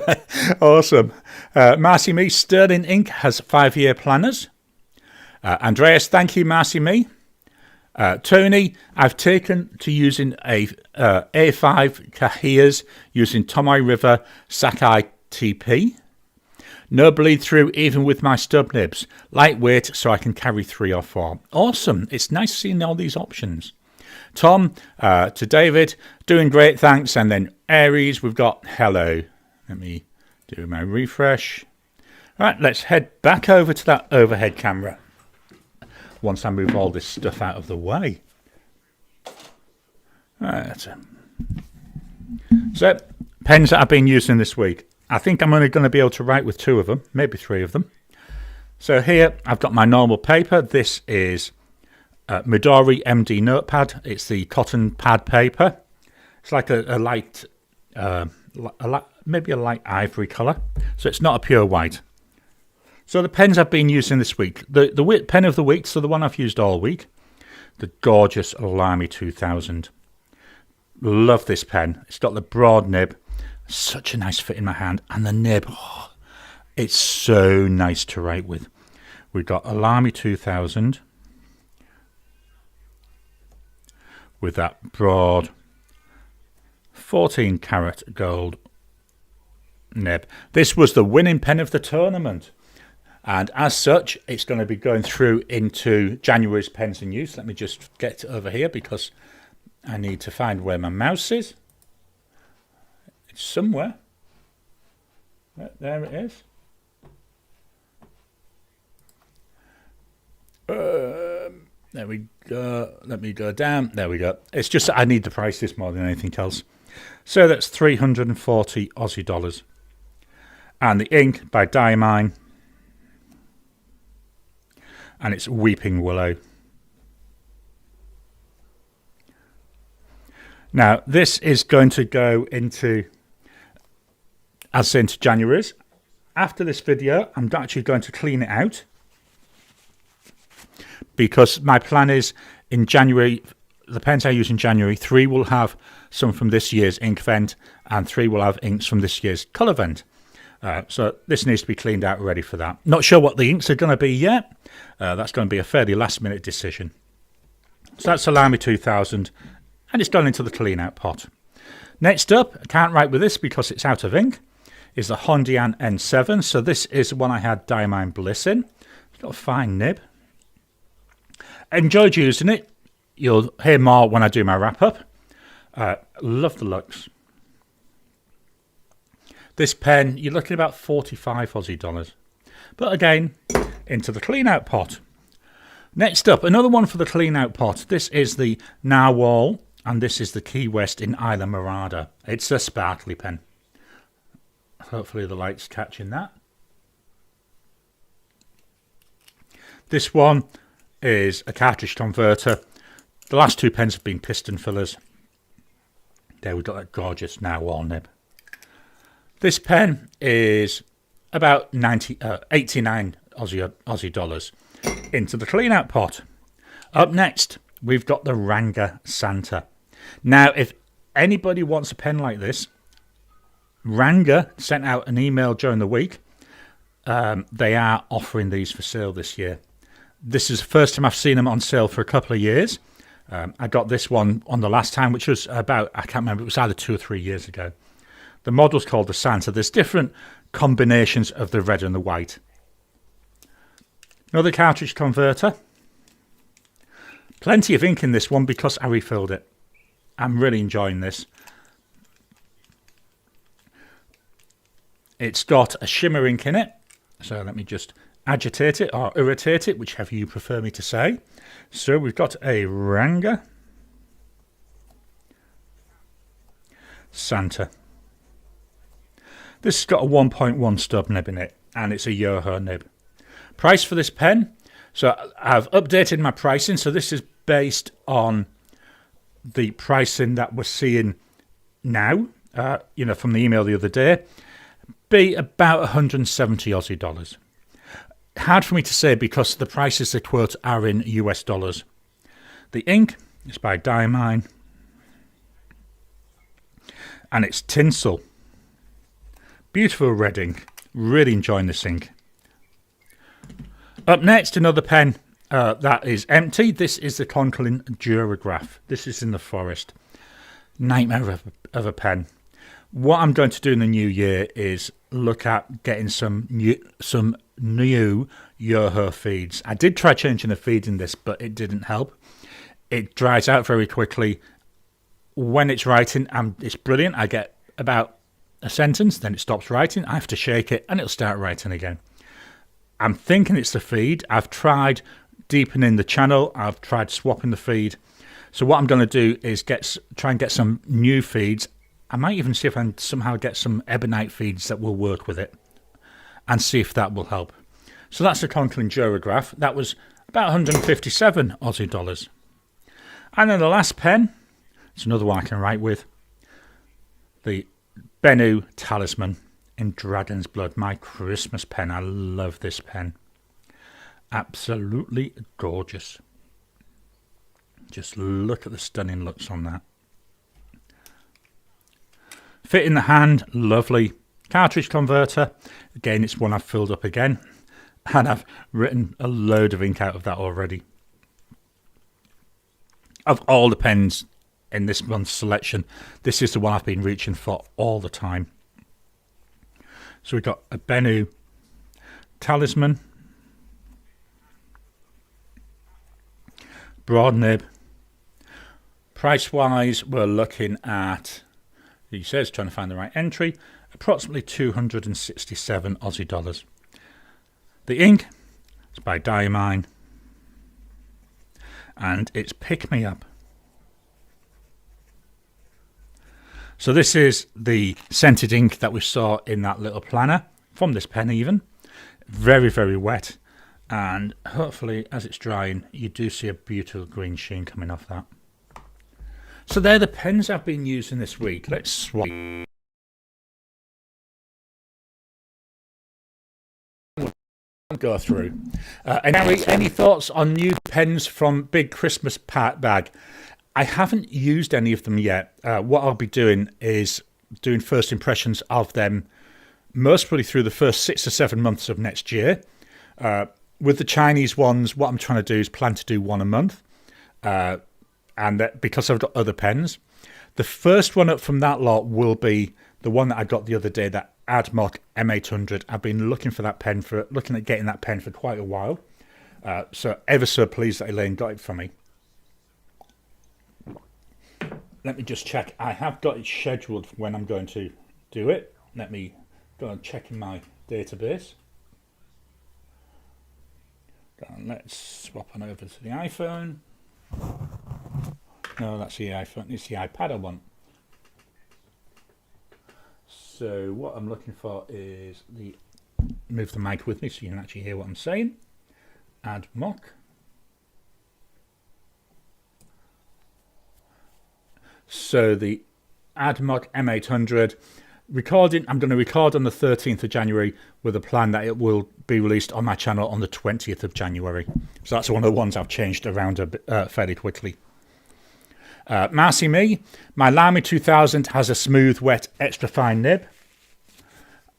Awesome. Marcy Me, Sterling Ink has 5-year planners. Andreas, thank you, Marcy Me. Tony, I've taken to using a A5 Cahiers using Tomoe River Sakai TP. No bleed through even with my stub nibs. Lightweight so I can carry 3 or 4. Awesome. It's nice seeing all these options. Tom, to David, doing great, thanks. And then Aries, we've got hello. Let me do my refresh. Right, let's head back over to that overhead camera once I move all this stuff out of the way. Right. So, pens that I've been using this week. I think I'm only going to be able to write with 2 of them, maybe 3 of them. So here I've got my normal paper. This is Midori MD notepad. It's the cotton pad paper. It's like a light maybe a light ivory colour. So it's not a pure white. So the pens I've been using this week. The pen of the week, so the one I've used all week. The gorgeous Lamy 2000. Love this pen. It's got the broad nib. Such a nice fit in my hand. And the nib, oh, it's so nice to write with. We've got a Lamy 2000 with that broad 14 karat gold nib. This was the winning pen of the tournament. And as such, it's going to be going through into January's pens in use. Let me just get over here because I need to find where my mouse is. It's somewhere. There it is. There we go. Let me go down. There we go. It's just I need the prices more than anything else. So that's 340 Aussie dollars. And the ink by Diamine. And it's Weeping Willow. Now, this is going to go into, as into January's. After this video, I'm actually going to clean it out. Because my plan is, in January, the pens I use in January, 3 will have some from this year's ink vent, and 3 will have inks from this year's colour vent. So this needs to be cleaned out, ready for that. Not sure what the inks are going to be yet. That's going to be a fairly last-minute decision. So that's a Lamy 2000, and it's gone into the clean-out pot. Next up, I can't write with this because it's out of ink, is the Hondian N7. So this is one I had Diamine Bliss in. It's got a fine nib. Enjoyed using it. You'll hear more when I do my wrap-up. Love the looks. This pen, you're looking at about 45 Aussie dollars. But again, into the clean-out pot. Next up, another one for the clean-out pot. This is the Narwhal, and this is the Key West in Isla Morada. It's a sparkly pen. Hopefully the light's catching that. This one is a cartridge converter. The last 2 pens have been piston fillers. There we've got that gorgeous Narwhal nib. This pen is about 89 Aussie dollars into the clean-out pot. Up next, we've got the Ranga Santa. Now, if anybody wants a pen like this, Ranga sent out an email during the week. They are offering these for sale this year. This is the first time I've seen them on sale for a couple of years. I got this one on the last time, which was about, I can't remember, it was either 2 or 3 years ago. The model's called the Santa. There's different combinations of the red and the white. Another cartridge converter. Plenty of ink in this one because I refilled it. I'm really enjoying this. It's got a shimmer ink in it. So let me just agitate it or irritate it, whichever you prefer me to say. So we've got a Ranga Santa. This has got a 1.1 stub nib in it, and it's a Yoho nib. Price for this pen. So I've updated my pricing. So this is based on the pricing that we're seeing now, from the email the other day. Be about 170 Aussie dollars. Hard for me to say because the prices they quote are in US dollars. The ink is by Diamine, and it's tinsel. Beautiful red ink. Really enjoying this ink. Up next, another pen that is empty. This is the Conklin Durograph. This is in the forest. Nightmare of a pen. What I'm going to do in the new year is look at getting some new Yoho feeds. I did try changing the feed in this, but it didn't help. It dries out very quickly. When it's writing, it's brilliant. I get about a sentence, then it stops writing. I have to shake it, and it'll start writing again. I'm thinking it's the feed. I've tried deepening the channel. I've tried swapping the feed. So what I'm going to do is try and get some new feeds. I might even see if I can somehow get some ebonite feeds that will work with it and see if that will help. So that's the Conklin Durograph. That was about 157 Aussie dollars. And then the last pen, it's another one I can write with. The Bennu Talisman in Dragon's Blood, my Christmas pen. I love this pen. Absolutely gorgeous. Just look at the stunning looks on that. Fit in the hand, lovely. Cartridge converter, again it's one I've filled up again, and I've written a load of ink out of that already. Of all the pens in this month's selection, this is the one I've been reaching for all the time. So we've got a Bennu Talisman, broad nib. Price wise, we're looking at, he says, trying to find the right entry, approximately 267 Aussie dollars. The ink is by Diamine, and it's Pick Me Up. So this is the scented ink that we saw in that little planner, from this pen even. Very, very wet, and hopefully as it's drying you do see a beautiful green sheen coming off that. So they're the pens I've been using this week. Let's swap. Go through. And Garry, any thoughts on new pens from Big Christmas Bag? I haven't used any of them yet. What I'll be doing is doing first impressions of them most probably through the first 6 or 7 months of next year. With the Chinese ones, what I'm trying to do is plan to do one a month. And that, because I've got other pens, the first one up from that lot will be the one that I got the other day, that Admoc M800. I've been looking for that pen, looking at getting that pen for quite a while. So ever so pleased that Elaine got it for me. Let me just check. I have got it scheduled for when I'm going to do it. Let me go and check in my database. And let's swap on over to the iPhone. No, that's the iPhone. It's the iPad I want. So what I'm looking for is move the mic with me so you can actually hear what I'm saying. Admoc. So the Admoc M800 recording. I'm going to record on the 13th of January with a plan that it will be released on my channel on the 20th of January. So that's one of the ones I've changed around a bit, fairly quickly. Marcy Me, my Lamy 2000 has a smooth, wet, extra fine nib.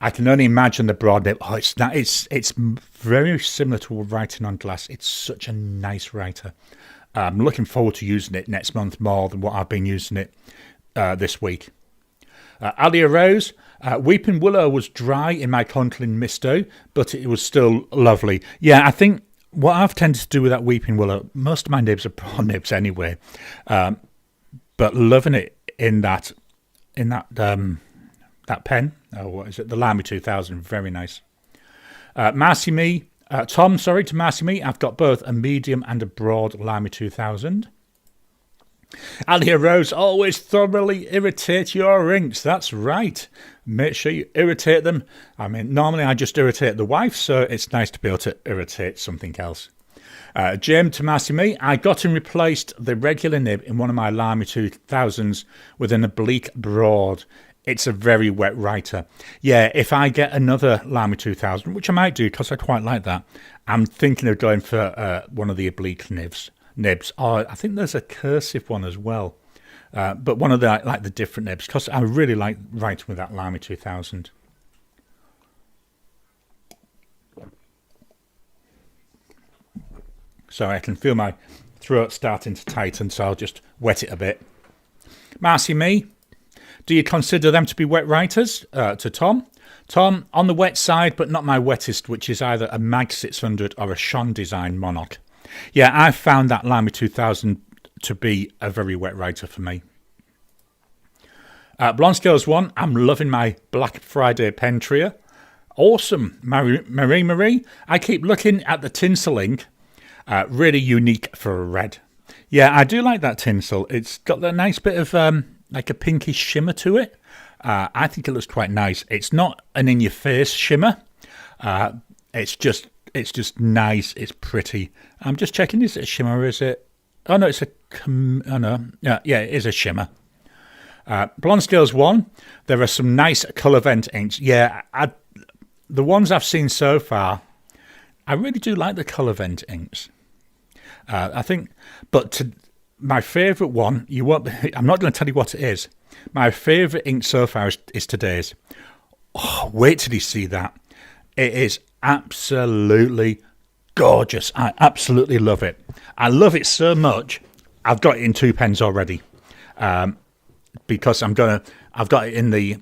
I can only imagine the broad nib. Oh, it's very similar to writing on glass. It's such a nice writer. I'm looking forward to using it next month more than what I've been using it this week. Alia Rose, Weeping Willow was dry in my Conklin Misto, but it was still lovely. Yeah, I think what I've tended to do with that Weeping Willow, most of my nibs are broad nibs anyway. But loving it in that pen. Oh, what is it? The Lamy 2000. Very nice. Marcy Me. Tom, sorry, to Marcy Me. I've got both a medium and a broad Lamy 2000. Alia Rose, always thoroughly irritate your inks. That's right. Make sure you irritate them. I mean, normally I just irritate the wife, so it's nice to be able to irritate something else. Jim to Marcy Me, I got and replaced the regular nib in one of my Lamy 2000s with an oblique broad. It's a very wet writer. Yeah, if I get another Lamy 2000, which I might do because I quite like that, I'm thinking of going for one of the oblique nibs. Or I think there's a cursive one as well. But one of the like the different nibs, because I really like writing with that Lamy 2000. So I can feel my throat starting to tighten, so I'll just wet it a bit. Marcy Me, do you consider them to be wet writers? To Tom. Tom, on the wet side, but not my wettest, which is either a Mag 600 or a Sean Design Monarch. Yeah, I found that Lamy 2000 to be a very wet writer for me. Blonde Scales 1, I'm loving my Black Friday pen trio. Awesome. Marie, I keep looking at the tinsel ink. Really unique for a red. Yeah, I do like that tinsel. It's got that nice bit of like a pinkish shimmer to it. I think it looks quite nice. It's not an in-your-face shimmer. It's just nice. It's pretty. I'm just checking. Is it a shimmer or is it? Oh no, it's a. Oh no. Yeah, it is a shimmer. Blonde Scales 1, there are some nice colour vent inks. Yeah, the ones I've seen so far, I really do like the colour vent inks. I think, but my favourite one, I'm not going to tell you what it is. My favourite ink so far is today's. Oh, wait till you see that. It is absolutely gorgeous. I absolutely love it. I love it so much, I've got it in 2 pens already. Because I've got it in the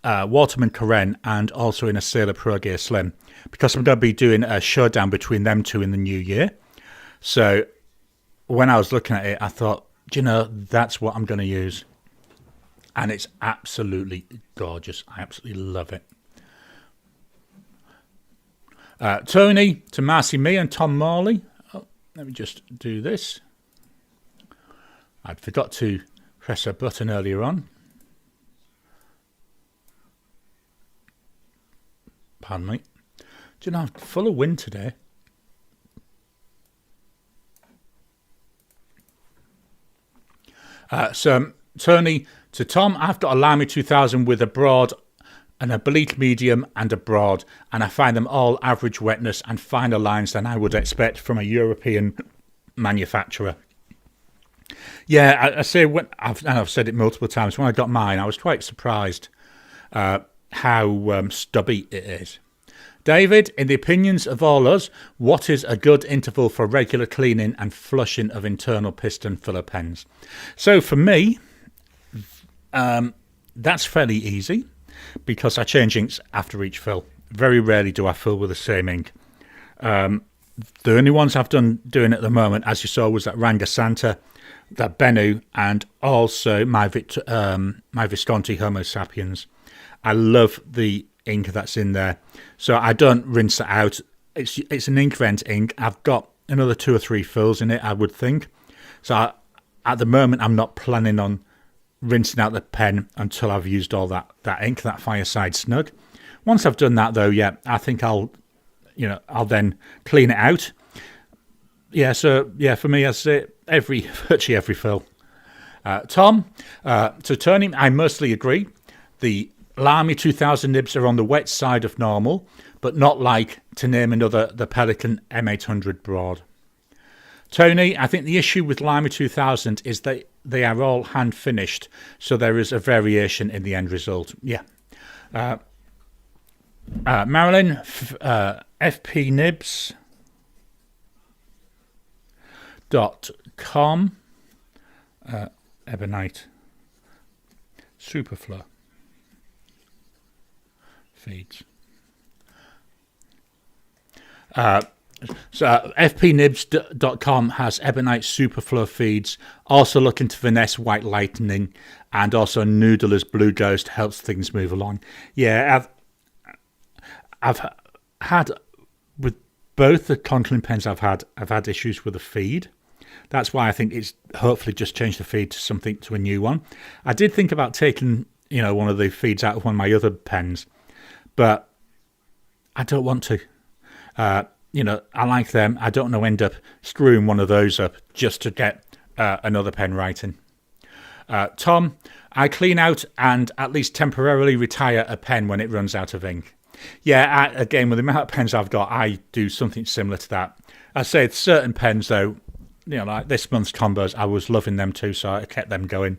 Waterman Karen and also in a Sailor Pro Gear Slim, because I'm going to be doing a showdown between them two in the new year. So when I was looking at it, I thought, do you know, that's what I'm going to use. And it's absolutely gorgeous. I absolutely love it. Tony, to Marcy Me and Tom Morley. Oh, let me just do this. I forgot to press a button earlier on. Pardon me. Do you know, I'm full of wind today. So, Tony to Tom, I've got a Lamy 2000 with a broad, an oblique medium and a broad, and I find them all average wetness and finer lines than I would expect from a European manufacturer. Yeah, I say, I've said it multiple times, when I got mine, I was quite surprised how stubby it is. David, in the opinions of all us, what is a good interval for regular cleaning and flushing of internal piston filler pens? So for me, that's fairly easy, because I change inks after each fill. Very rarely do I fill with the same ink. The only ones I've done doing at the moment, as you saw, was that Rangasanta, that Bennu, and also my Visconti Homo Sapiens. I love the ink that's in there, so I don't rinse it out. It's an ink vent ink. I've got another 2 or 3 fills in it, I would think. So at the moment, I'm not planning on rinsing out the pen until I've used all that ink, that Fireside Snug. Once I've done that, though, yeah, I think I'll then clean it out. Yeah, so yeah, for me, that's it. Virtually every fill. Tom, to Tony, I mostly agree. The Lamy 2000 nibs are on the wet side of normal, but not like, to name another, the Pelican M800 broad. Tony, I think the issue with Lamy 2000 is that they are all hand finished, so there is a variation in the end result. Yeah. Marilyn, fpnibs.com, Ebonite Superflow feeds. So fpnibs.com has Ebonite Superflow feeds. Also looking to finesse White Lightning, and also Noodler's Blue Ghost helps things move along. Yeah, I've had with both the Conklin pens I've had issues with the feed. That's why I think it's hopefully just changed the feed to a new one. I did think about taking one of the feeds out of one of my other pens, but I don't want to. I like them. I don't want to end up screwing one of those up just to get another pen writing. Tom, I clean out and at least temporarily retire a pen when it runs out of ink. Yeah, again, with the amount of pens I've got, I do something similar to that. I say certain pens, though, like this month's combos, I was loving them too, so I kept them going.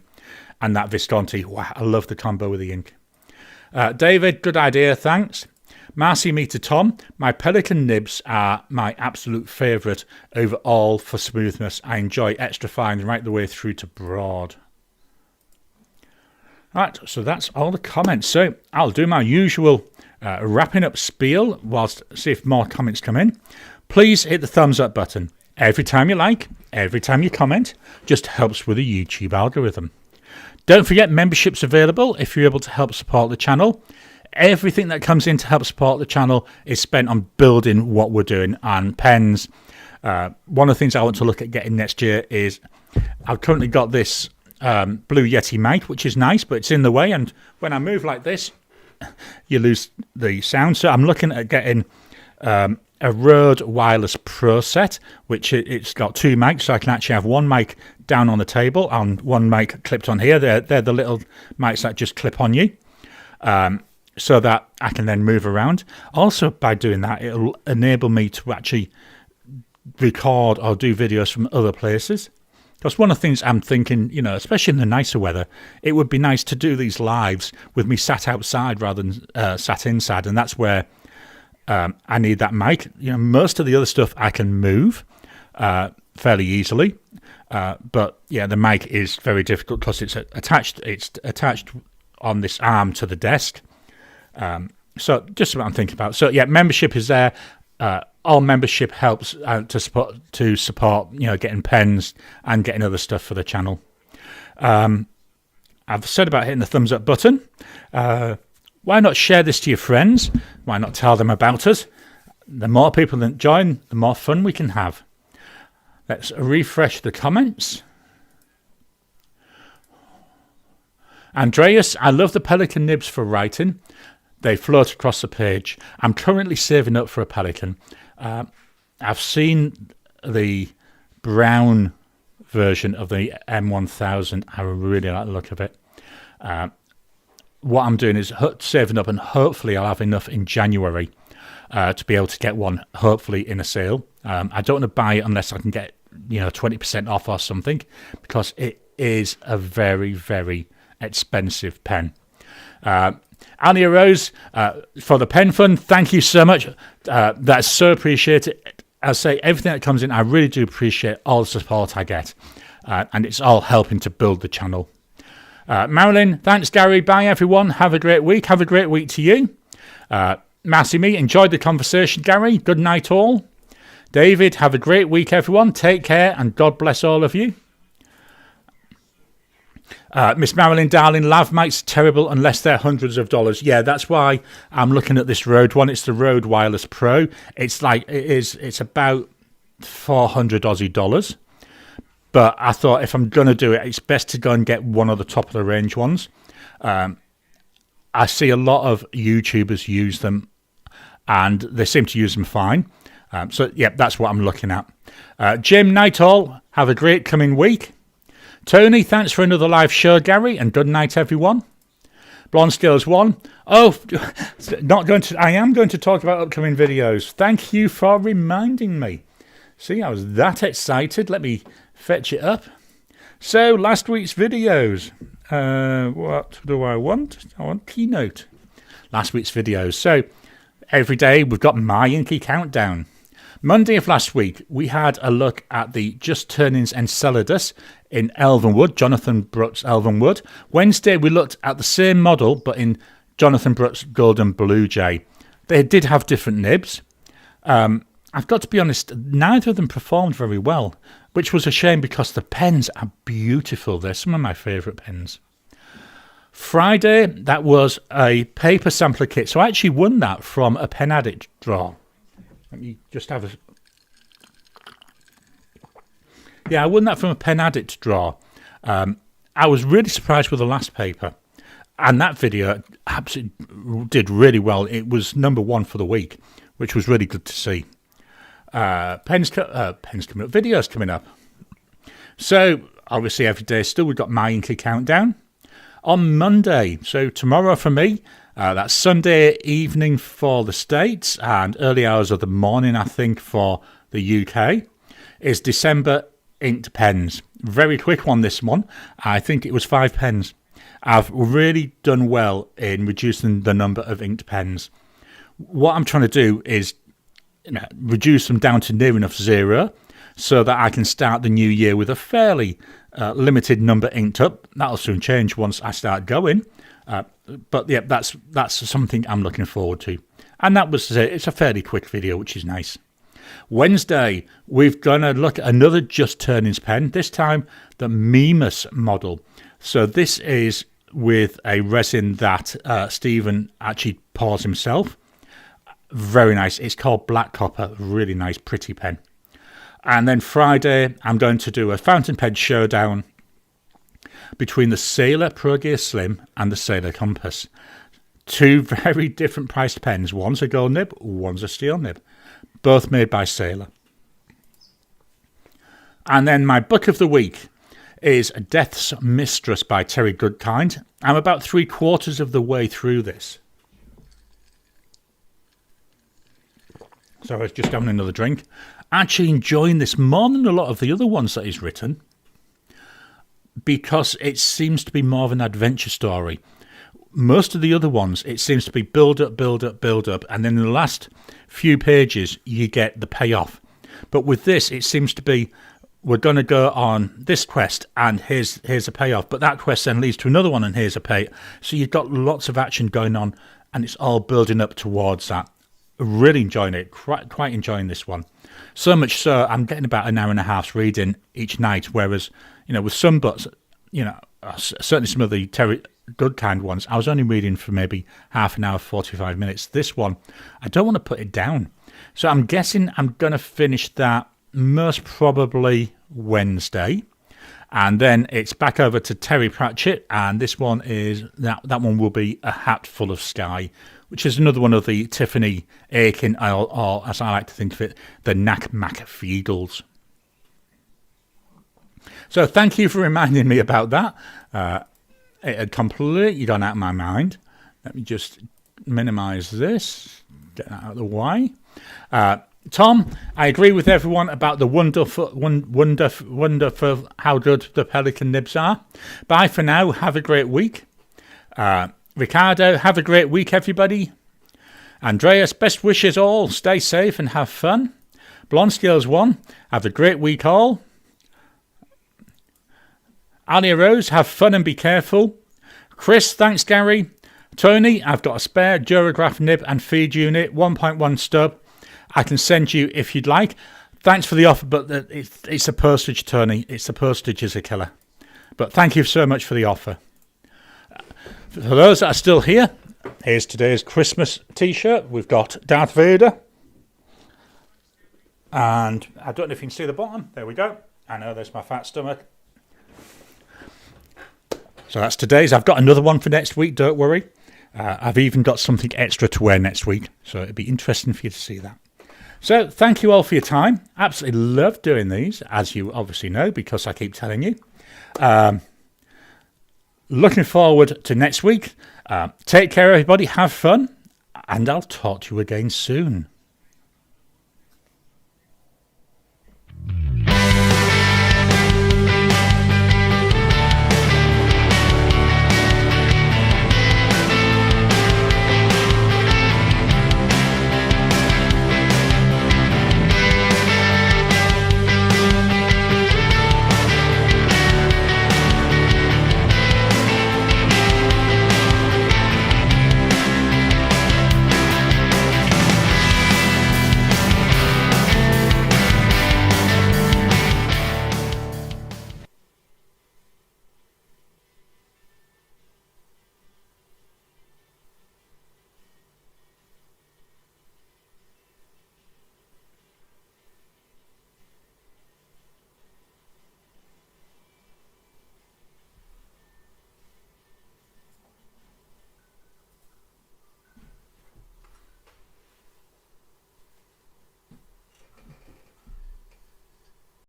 And that Visconti, wow, I love the combo with the ink. David, good idea, thanks. Marcy Me to Tom, my Pelican nibs are my absolute favourite overall for smoothness. I enjoy extra fine right the way through to broad. Right, so that's all the comments. So I'll do my usual wrapping up spiel whilst see if more comments come in. Please hit the thumbs up button. Every time you like, every time you comment, just helps with the YouTube algorithm. Don't forget, membership's available if you're able to help support the channel. Everything that comes in to help support the channel is spent on building what we're doing on pens. One of the things I want to look at getting next year is I've currently got this Blue Yeti mic, which is nice, but it's in the way, and when I move like this, you lose the sound. So I'm looking at getting a Rode Wireless Pro set, which it's got 2 mics, so I can actually have one mic down on the table and one mic clipped on here. They're the little mics that just clip on you, so that I can then move around. Also, by doing that, it'll enable me to actually record or do videos from other places. Because one of the things I'm thinking, especially in the nicer weather, it would be nice to do these lives with me sat outside rather than sat inside, and that's where I need that mic. Most of the other stuff I can move fairly easily, but yeah, the mic is very difficult because it's attached. It's attached on this arm to the desk. So just what I'm thinking about. So yeah, membership is there. All membership helps to support getting pens and getting other stuff for the channel. I've said about hitting the thumbs up button. Why not share this to your friends? Why not tell them about us? The more people that join, the more fun we can have. Let's refresh the comments. Andreas, I love the Pelican nibs for writing. They float across the page. I'm currently saving up for a Pelican. I've seen the brown version of the M1000. I really like the look of it. What I'm doing is saving up, and hopefully I'll have enough in January to be able to get one, hopefully in a sale. I don't want to buy it unless I can get 20% off or something, because it is a very, very expensive pen. Alia Rose, for the pen fund, thank you so much. That's so appreciated. I say everything that comes in, I really do appreciate all the support I get, and it's all helping to build the channel. Marilyn, thanks Gary, bye everyone, have a great week. Have a great week to you. Massimo, enjoyed the conversation Gary, good night all. David, have a great week everyone, take care and God bless all of you. Miss Marilyn, darling, lav mics terrible unless they're hundreds of dollars. Yeah, that's why I'm looking at this Rode one. It's the Rode Wireless Pro. It's about 400 Aussie dollars. But I thought if I'm going to do it, it's best to go and get one of the top of the range ones. I see a lot of YouTubers use them, and they seem to use them fine. So, yeah, that's what I'm looking at. Jim, night all. Have a great coming week. Tony, thanks for another live show, Gary, and good night, everyone. Blonde Skills 1. Oh, I am going to talk about upcoming videos. Thank you for reminding me. See, I was that excited. Let me fetch it up. So, last week's videos. What do I want? I want Keynote. Last week's videos. So, every day we've got My Inky Countdown. Monday of last week, we had a look at the Just Turnings Enceladus in Elvenwood, Jonathan Brooks Elvenwood. Wednesday, we looked at the same model, but in Jonathan Brooks Golden Blue Jay. They did have different nibs. I've got to be honest, neither of them performed very well, which was a shame because the pens are beautiful. They're some of my favourite pens. Friday, that was a paper sampler kit. So I actually won that from a Pen Addict draw. Let me just have a... Yeah, I won that from a Pen Addict draw. I was really surprised with the last paper. And that video absolutely did really well. It was #1 for the week, which was really good to see. Pens coming up, videos coming up. So, obviously every day still we've got My Inky Countdown. On Monday, so tomorrow for me, that's Sunday evening for the States and early hours of the morning, I think, for the UK, is December inked pens. Very quick one, this one. I think it was 5 pens. I've really done well in reducing the number of inked pens. What I'm trying to do is reduce them down to near enough 0 so that I can start the new year with a fairly limited number inked up. That'll soon change once I start going. But yeah, that's something I'm looking forward to. And that was it. It's a fairly quick video, which is nice. Wednesday, we're going to look at another Just Turnings pen, this time the Mimas model. So this is with a resin that Stephen actually pours himself. Very nice. It's called Black Copper. Really nice, pretty pen. And then Friday, I'm going to do a fountain pen showdown between the Sailor Pro Gear Slim and the Sailor Compass. Two very different priced pens. One's a gold nib, one's a steel nib. Both made by Sailor. And then my book of the week is Death's Mistress by Terry Goodkind. I'm about 3/4 of the way through this. So I was just having another drink. Actually enjoying this more than a lot of the other ones that he's written, because it seems to be more of an adventure story. Most of the other ones, it seems to be build up, build up, build up, and then in the last few pages, you get the payoff. But with this, it seems to be, we're going to go on this quest, and here's a payoff. But that quest then leads to another one, and here's a pay. So you've got lots of action going on, and it's all building up towards that. Really enjoying it, quite enjoying this one. So much so, I'm getting about an hour and a half's reading each night, whereas, with some books, certainly some of the Terry Goodkind ones, I was only reading for maybe half an hour, 45 minutes. This one, I don't want to put it down. So I'm guessing I'm going to finish that most probably Wednesday. And then it's back over to Terry Pratchett, and this one is, that one will be A Hat Full of Sky, which is another one of the Tiffany Aiken, or as I like to think of it, the Knack Mac Fiedels. So thank you for reminding me about that. It had completely gone out of my mind. Let me just minimise this, get that out of the way. Tom, I agree with everyone about the wonderful how good the Pelican nibs are. Bye for now. Have a great week. Ricardo, have a great week, everybody. Andreas, best wishes all. Stay safe and have fun. Blonde Scales 1, have a great week all. Alia Rose, have fun and be careful. Chris, thanks, Gary. Tony, I've got a spare Durograph nib and feed unit, 1.1 stub. I can send you if you'd like. Thanks for the offer, but it's a postage, Tony. It's the postage is a killer. But thank you so much for the offer. For those that are still here, here's today's Christmas t-shirt. We've got Darth Vader. And I don't know if you can see the bottom. There we go. I know there's my fat stomach. So that's today's. I've got another one for next week, don't worry. I've even got something extra to wear next week. So it'd be interesting for you to see that. So thank you all for your time. Absolutely love doing these, as you obviously know, because I keep telling you. Looking forward to next week. Take care, everybody. Have fun. And I'll talk to you again soon.